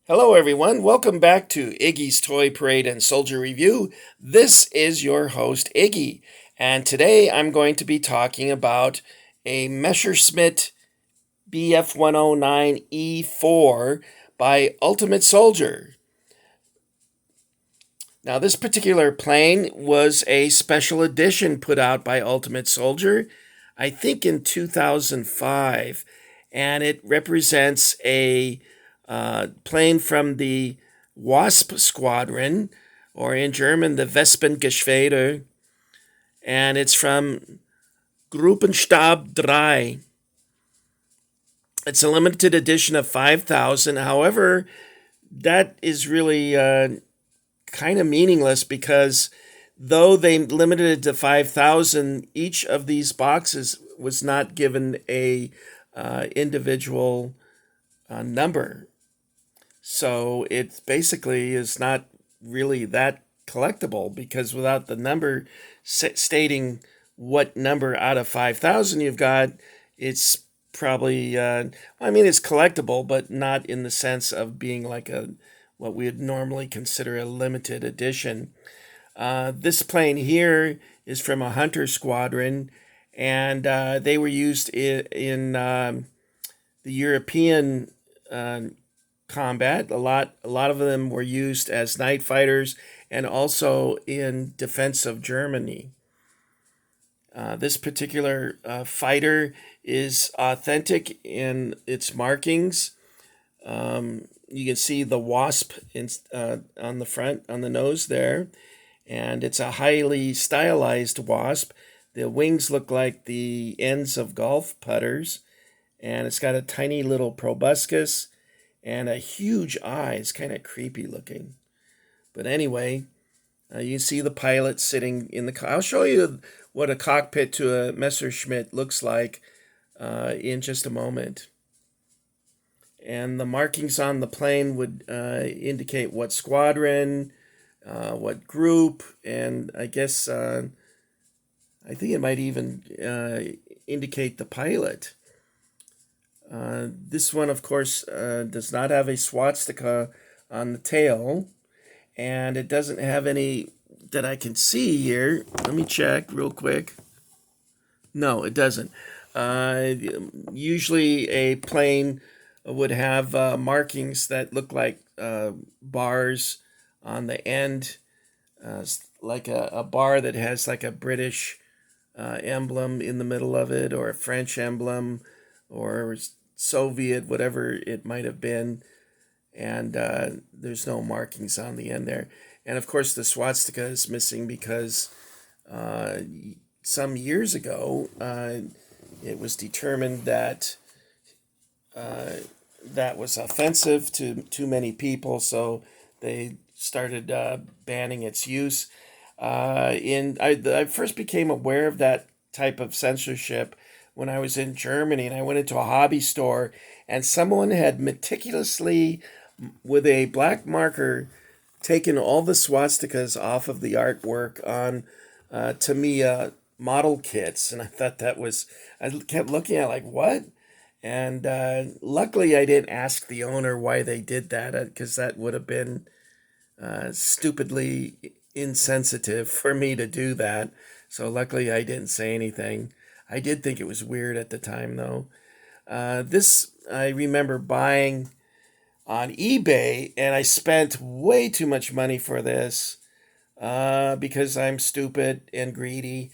Hello, everyone. Welcome back to Iggy's Toy Parade and Soldier Review. This is your host, Iggy, and today I'm going to be talking about a Messerschmitt BF 109E4 by Ultimate Soldier. Now, this particular plane was a special edition put out by Ultimate Soldier, I think in 2005, and it represents a plane from the Wasp Squadron, or in German, the Wespengeschwader, and it's from Gruppenstab 3. It's a limited edition of 5,000. However, that is really kind of meaningless because though they limited it to 5,000, each of these boxes was not given a individual number. So it basically is not really that collectible because without the number stating what number out of 5,000 you've got, it's probably, it's collectible, but not in the sense of being like what we would normally consider a limited edition. This plane here is from a Hunter Squadron, and they were used in the European combat. A lot of them were used as night fighters and also in defense of Germany. This particular fighter is authentic in its markings. You can see the wasp on the front, on the nose there, and it's a highly stylized wasp. The wings look like the ends of golf putters, and it's got a tiny little proboscis and a huge eye. It's kind of creepy looking. But anyway, you see the pilot sitting in the car. I'll show you what a cockpit to a Messerschmitt looks like in just a moment. And the markings on the plane would indicate what squadron, what group, and I guess I think it might even indicate the pilot. This one, of course, does not have a swastika on the tail, and it doesn't have any that I can see here. Let me check real quick. No, it doesn't. Usually a plane would have markings that look like bars on the end, like a bar that has like a British emblem in the middle of it, or a French emblem, or Soviet, whatever it might have been, and there's no markings on the end there. And of course, the swastika is missing because some years ago it was determined that that was offensive to too many people, so they started banning its use. I first became aware of that type of censorship when I was in Germany, and I went into a hobby store, and someone had meticulously, with a black marker, taken all the swastikas off of the artwork on Tamiya model kits, and I thought I kept looking at it like, what? And luckily I didn't ask the owner why they did that, because that would have been stupidly insensitive for me to do that. So luckily I didn't say anything. I did think it was weird at the time, though. This I remember buying on eBay, and I spent way too much money for this because I'm stupid and greedy.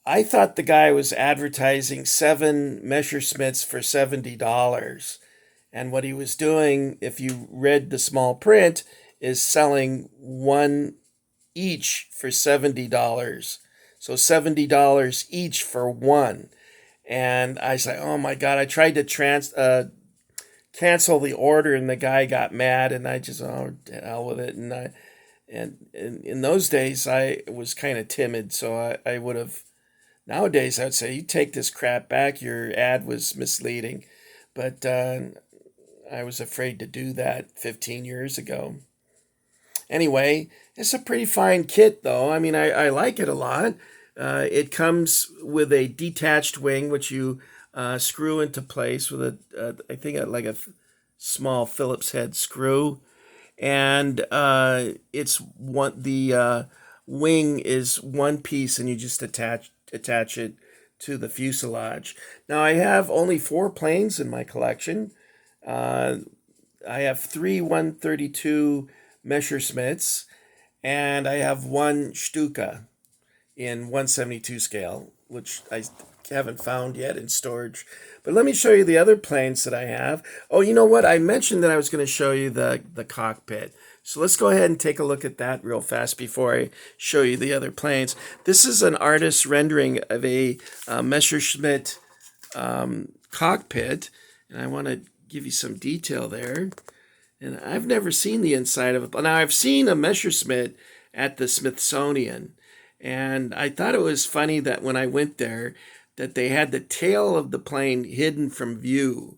I thought the guy was advertising 7 Messerschmitts for $70. And what he was doing, if you read the small print, is selling one each for $70. So $70 each for one. And I was like, oh my God, I tried to cancel the order, and the guy got mad, and I just, oh, to hell with it. And in those days, I was kind of timid, so I would have, nowadays, I would say, you take this crap back, your ad was misleading. But I was afraid to do that 15 years ago. Anyway, it's a pretty fine kit, though. I mean, I like it a lot. It comes with a detached wing, which you screw into place with I think like a small Phillips head screw, and it's one the wing is one piece, and you just attach it to the fuselage. Now I have only 4 planes in my collection. Uh, I have three 132 Messerschmitts, and I have one Stuka in 172 scale, which I haven't found yet in storage. But let me show you the other planes that I have. Oh, you know what? I mentioned that I was going to show you the cockpit. So let's go ahead and take a look at that real fast before I show you the other planes. This is an artist's rendering of a Messerschmitt cockpit, and I want to give you some detail there. And I've never seen the inside of it. Now, I've seen a Messerschmitt at the Smithsonian, and I thought it was funny that when I went there, that they had the tail of the plane hidden from view.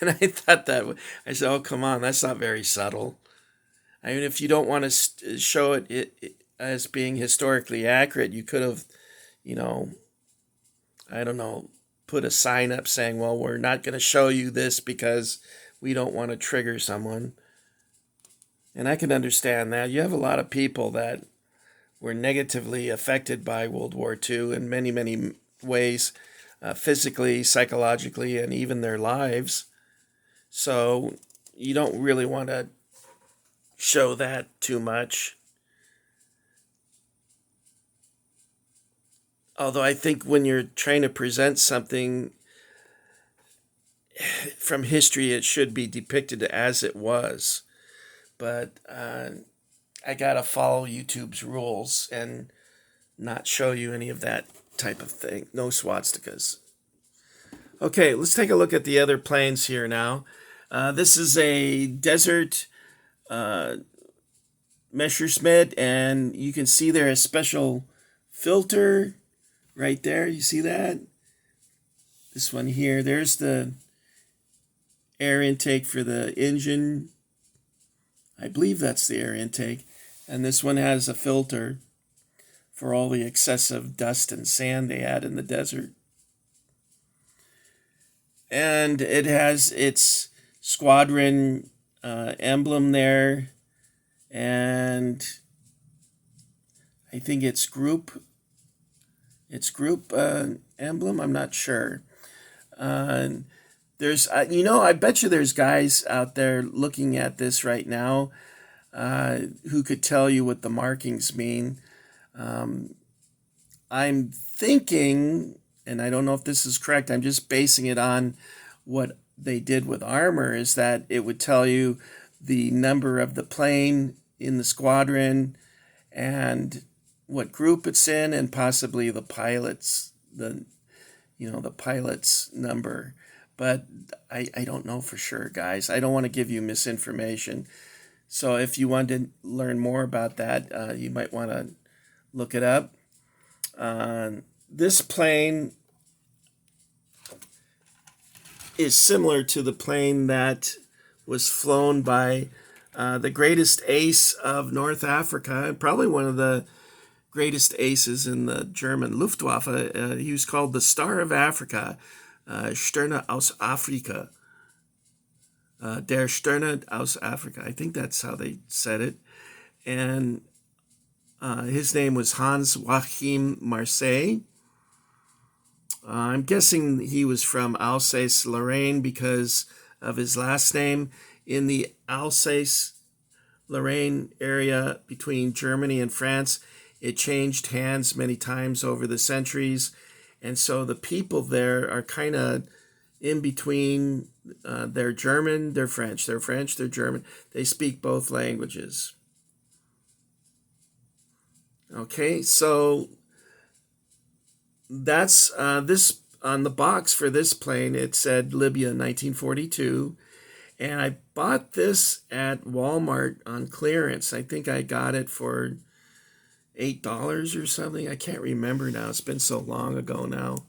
And I thought I said, oh, come on, that's not very subtle. I mean, if you don't want to show it as being historically accurate, you could have, you know, I don't know, put a sign up saying, well, we're not going to show you this because we don't want to trigger someone. And I can understand that. You have a lot of people that were negatively affected by World War II in many, many ways, physically, psychologically, and even their lives. So you don't really want to show that too much. Although I think when you're trying to present something from history, it should be depicted as it was. But I gotta follow YouTube's rules and not show you any of that type of thing. No swastikas. Okay, let's take a look at the other planes here now. This is a desert Messerschmitt, and you can see there a special filter right there. You see that? This one here, there's the air intake for the engine. I believe that's the air intake. And this one has a filter for all the excessive dust and sand they had in the desert. And it has its squadron emblem there. And I think it's group emblem. I'm not sure. There's, I bet you there's guys out there looking at this right now who could tell you what the markings mean. I'm thinking, and I don't know if this is correct, I'm just basing it on what they did with armor, is that it would tell you the number of the plane in the squadron and what group it's in, and possibly the pilot's the pilot's number. But I don't know for sure, guys. I don't want to give you misinformation. So if you want to learn more about that, you might want to look it up. This plane is similar to the plane that was flown by the greatest ace of North Africa, and probably one of the greatest aces in the German Luftwaffe. He was called the Star of Africa, Sterne aus Afrika. Der Sterne aus Afrika. I think that's how they said it. And his name was Hans Joachim Marseille. I'm guessing he was from Alsace-Lorraine because of his last name. In the Alsace-Lorraine area between Germany and France, it changed hands many times over the centuries. And so the people there are kind of in between. They're German, they're French. They're French, they're German. They speak both languages. Okay, so that's this on the box for this plane. It said Libya 1942. And I bought this at Walmart on clearance. I think I got it for $8 or something. I can't remember now. It's been so long ago now.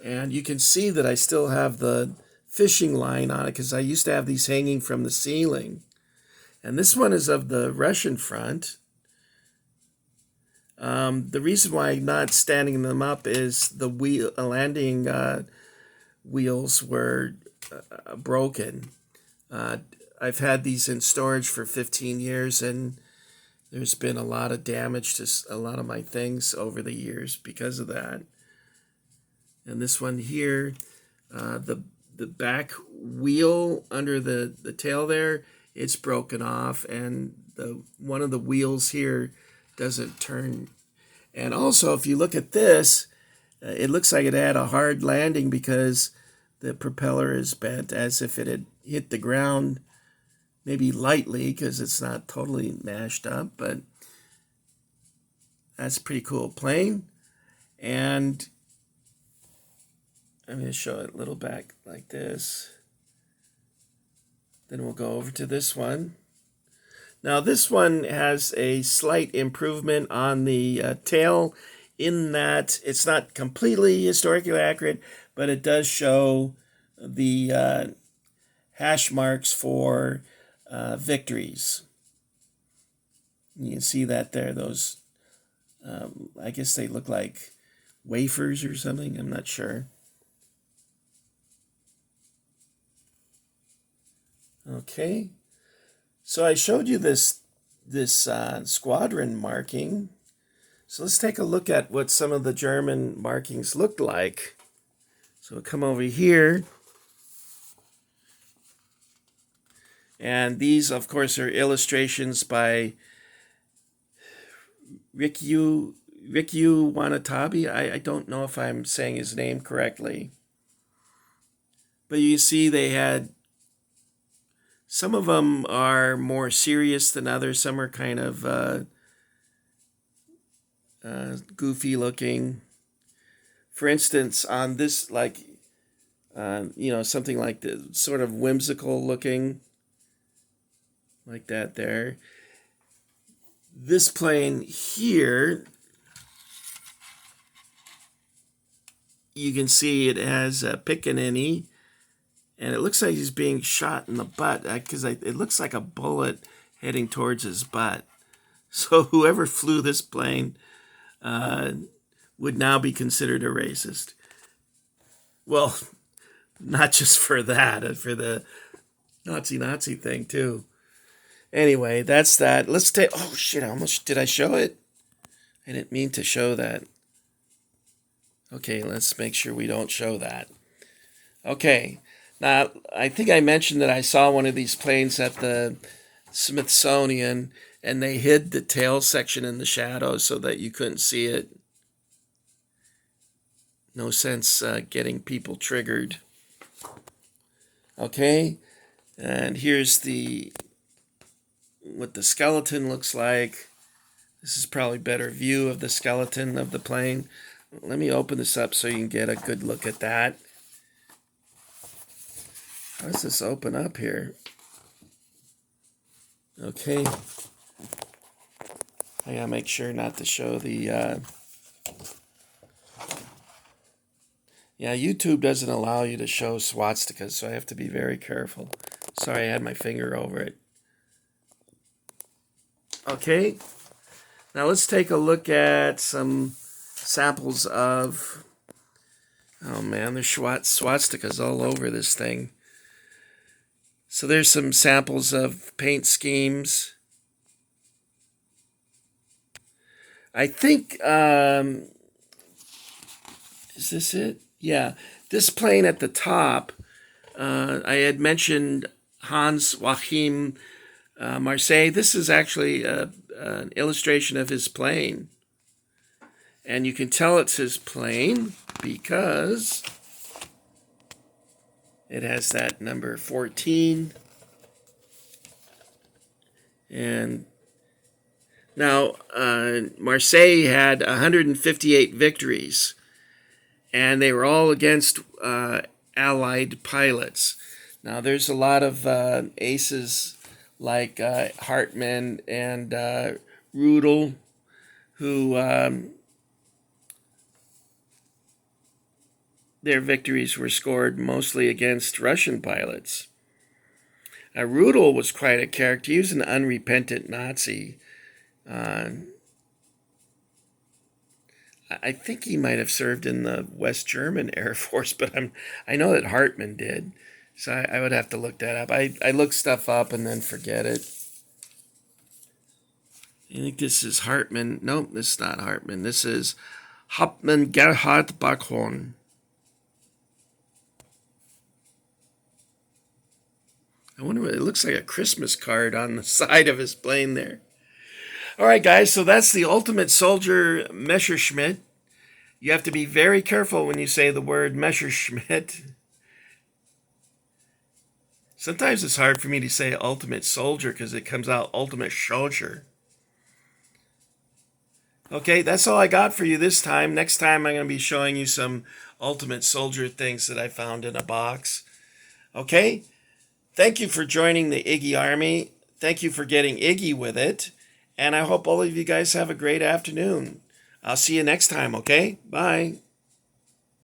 And you can see that I still have the fishing line on it because I used to have these hanging from the ceiling. And this one is of the Russian front. The reason why I'm not standing them up is the landing wheels were broken. I've had these in storage for 15 years, and there's been a lot of damage to a lot of my things over the years because of that. And this one here, the back wheel under the tail there, it's broken off, and the one of the wheels here doesn't turn. And also, if you look at this, it looks like it had a hard landing because the propeller is bent as if it had hit the ground, maybe lightly because it's not totally mashed up, but that's a pretty cool plane. And I'm going to show it a little back like this. Then we'll go over to this one. Now this one has a slight improvement on the tail in that it's not completely historically accurate, but it does show the hash marks for victories. You can see that there. Those, I guess they look like wafers or something. I'm not sure. Okay, so I showed you this squadron marking. So let's take a look at what some of the German markings looked like. So we'll come over here. And these, of course, are illustrations by Rikyu Wanatabe. I don't know if I'm saying his name correctly. But you see they had, some of them are more serious than others. Some are kind of goofy looking. For instance, on this, like, something like the sort of whimsical looking, like that there. This plane here, you can see it has a pickaninny, and it looks like he's being shot in the butt because it looks like a bullet heading towards his butt. So whoever flew this plane would now be considered a racist. Well, not just for that, for the Nazi thing too. Anyway, that's that. Let's take, oh shit, did I show it? I didn't mean to show that. Okay, let's make sure we don't show that. Okay, now I think I mentioned that I saw one of these planes at the Smithsonian, and they hid the tail section in the shadows so that you couldn't see it. No sense getting people triggered. Okay, and here's what the skeleton looks like. This is probably a better view of the skeleton of the plane. Let me open this up so you can get a good look at that. How does this open up here? Okay. I gotta make sure not to show the... Yeah, YouTube doesn't allow you to show swastikas, so I have to be very careful. Sorry, I had my finger over it. Okay. Now let's take a look at some samples of... Oh man, there's swastikas all over this thing. So there's some samples of paint schemes. I think, is this it? Yeah, this plane at the top, I had mentioned Hans Joachim Marseille. This is actually an illustration of his plane. And you can tell it's his plane because it has that number 14. And now, Marseille had 158 victories, and they were all against Allied pilots. Now, there's a lot of aces like Hartmann and Rudel, who their victories were scored mostly against Russian pilots. Rudel was quite a character. He was an unrepentant Nazi. I think he might have served in the West German Air Force, but I know that Hartmann did. So I would have to look that up. I look stuff up and then forget it. I think this is Hartmann. Nope, this is not Hartmann. This is Hauptmann Gerhard Backhorn. I wonder what it looks like, a Christmas card on the side of his plane there. All right, guys, so that's the Ultimate Soldier Messerschmitt. You have to be very careful when you say the word Messerschmitt. Sometimes it's hard for me to say Ultimate Soldier because it comes out Ultimate Soldier. Okay, that's all I got for you this time. Next time I'm going to be showing you some Ultimate Soldier things that I found in a box. Okay? Thank you for joining the Iggy Army. Thank you for getting Iggy with it. And I hope all of you guys have a great afternoon. I'll see you next time, okay? Bye.